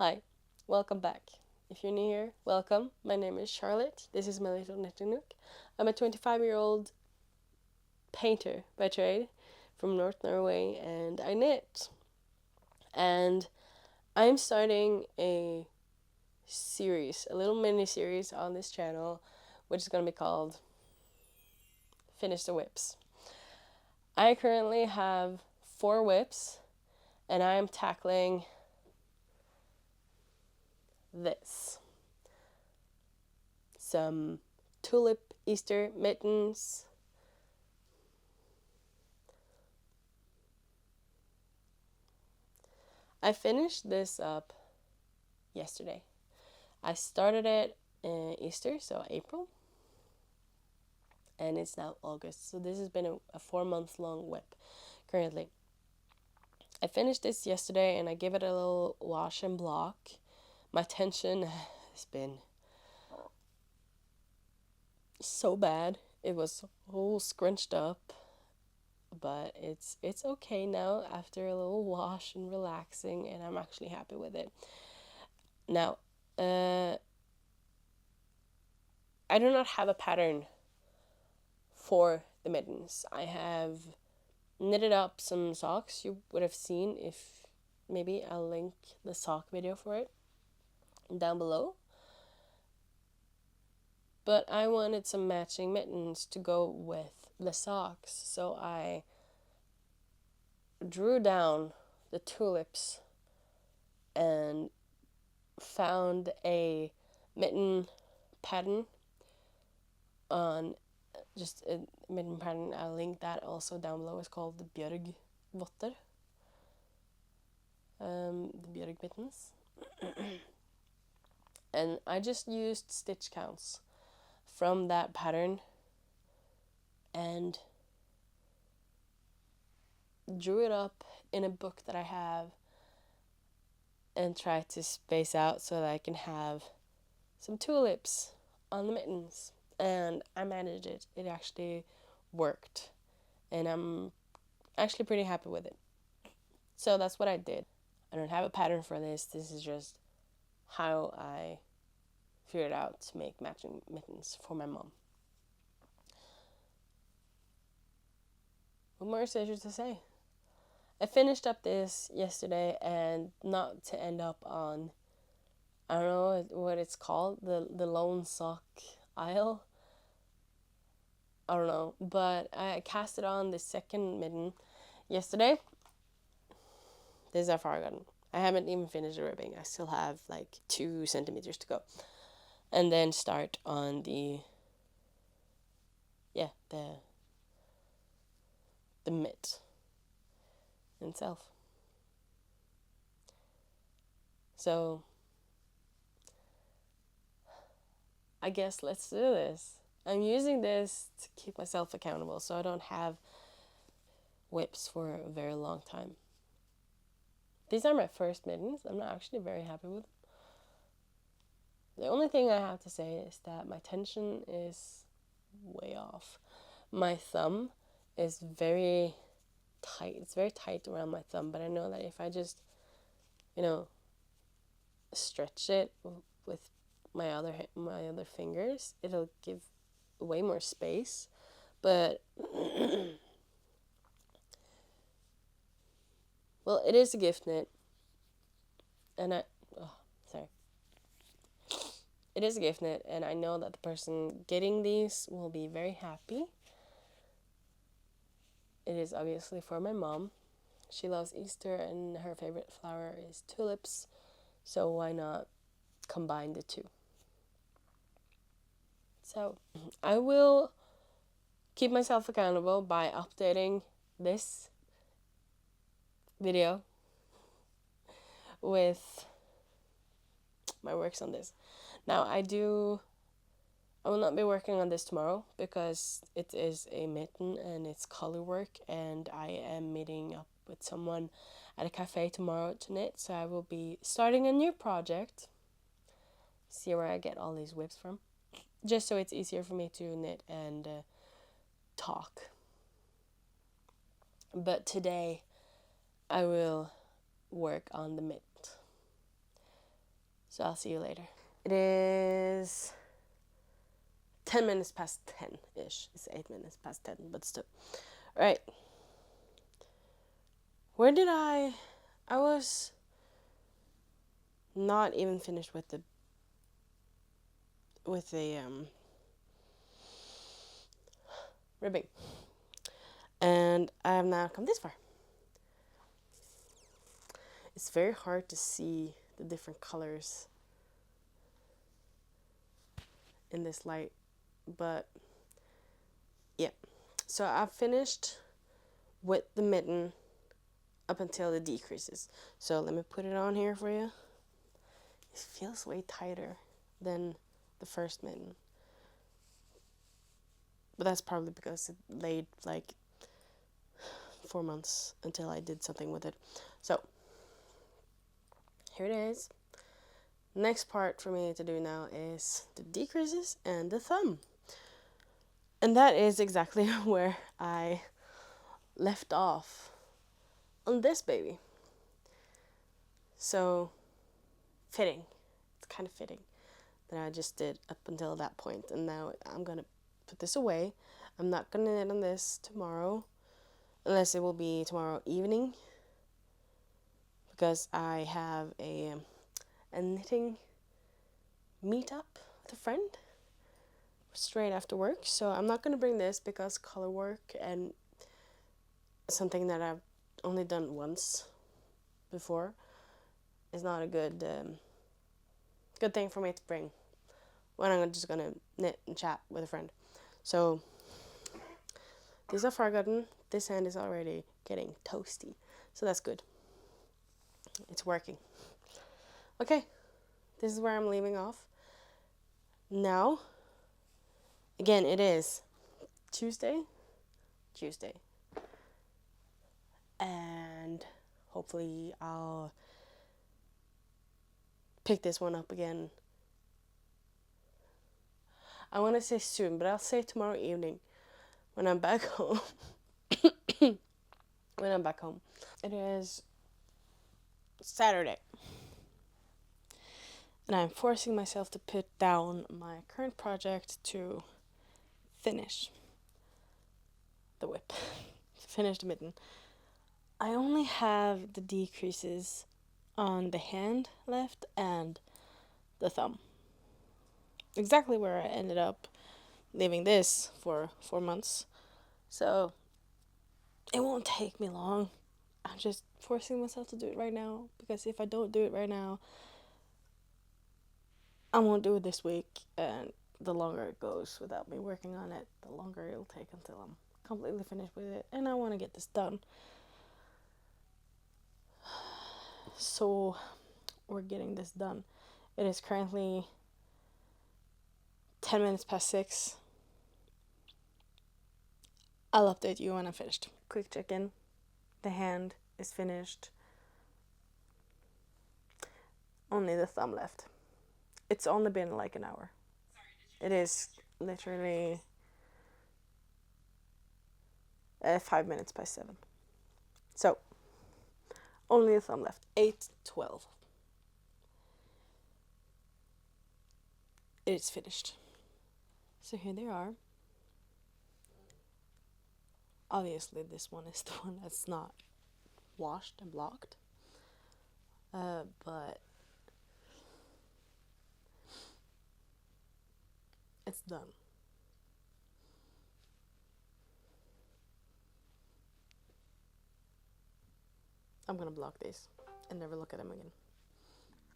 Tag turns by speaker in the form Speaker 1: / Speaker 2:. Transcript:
Speaker 1: Hi, welcome back. If you're new here, welcome. My name is Charlotte. This is my little knitting nook. I'm a 25-year-old painter by trade from North Norway and I knit. And I'm starting a series, a little mini series on this channel, which is going to be called Finish the Whips. I currently have 4 whips and I am tackling this. Some tulip Easter mittens. I finished this up yesterday. I started it in Easter, so April, and it's now August. So this has been a 4 month long whip currently. I finished this yesterday and I gave it a little wash and block. My tension has been so bad. It was all scrunched up, but it's okay now after a little wash and relaxing, and I'm actually happy with it. Now, I do not have a pattern for the mittens. I have knitted up some socks you would have seen if maybe I'll link the sock video for it down below. But I wanted some matching mittens to go with the socks, so I drew down the tulips and found a mitten pattern on just a mitten pattern. I'll link that also down below. It's called the Bjørgvotter. The Bjørg mittens. And I just used stitch counts from that pattern and drew it up in a book that I have and tried to space out so that I can have some tulips on the mittens. And I managed it. It actually worked. And I'm actually pretty happy with it. So that's what I did. I don't have a pattern for this. This is just how I figured out to make matching mittens for my mom. What more is there to say? I finished up this yesterday, and not to end up on, I don't know what it's called, the lone sock aisle. I don't know, but I casted on the second mitten yesterday. This is how far I gotten. I haven't even finished the ribbing. I still have like 2 centimeters to go, and then start on the mitt itself. So I guess let's do this. I'm using this to keep myself accountable so I don't have whips for a very long time. These are my first mittens. I'm not actually very happy with them. The only thing I have to say is that my tension is way off. My thumb is very tight. It's very tight around my thumb, but I know that if I just, stretch it with my other fingers, it'll give way more space. But well, it is a gift knit, and it is a gift knit, and I know that the person getting these will be very happy. It is obviously for my mom. She loves Easter, and her favorite flower is tulips, so why not combine the two? So I will keep myself accountable by updating this video with my works on this. Now I will not be working on this tomorrow because it is a mitten and it's color work, and I am meeting up with someone at a cafe tomorrow to knit, so I will be starting a new project. See where I get all these whips from, just so it's easier for me to knit and talk. But today I will work on the mitt. So I'll see you later. It is 10 minutes past 10-ish. It's 8 minutes past 10, but still. All right. Where did I was not even finished with the ribbing. And I have now come this far. It's very hard to see the different colors in this light, but yeah. So I've finished with the mitten up until the decreases. So let me put it on here for you. It feels way tighter than the first mitten. But that's probably because it laid like 4 months until I did something with it. So here it is. Next part for me to do now is the decreases and the thumb. And that is exactly where I left off on this baby. So fitting. It's kind of fitting that I just did up until that point. And now I'm going to put this away. I'm not going to knit on this tomorrow, unless it will be tomorrow evening, because I have a knitting meetup with a friend straight after work. So I'm not going to bring this because color work and something that I've only done once before is not a good thing for me to bring when I'm just going to knit and chat with a friend. So these are forgotten. This hand is already getting toasty, so that's good. It's working. Okay, this is where I'm leaving off. Now, again, it is Tuesday, and hopefully I'll pick this one up again. I want to say soon, but I'll say tomorrow evening when I'm back home. When I'm back home. It is Saturday. And I'm forcing myself to put down my current project to finish the whip. Finish the mitten. I only have the decreases on the hand left and the thumb. Exactly where I ended up leaving this for 4 months. So it won't take me long. I'm just forcing myself to do it right now, because if I don't do it right now, I won't do it this week, and the longer it goes without me working on it, the longer it'll take until I'm completely finished with it, and I want to get this done. So we're getting this done. It is currently 10 minutes past 6. I'll update you when I'm finished. Quick check-in. The hand is finished. Only the thumb left. It's only been like an hour. It is literally 5 minutes past 7. So, only the thumb left. 8:12. It's finished. So here they are. Obviously this one is the one that's not washed and blocked. But it's done. I'm gonna block these and never look at them again.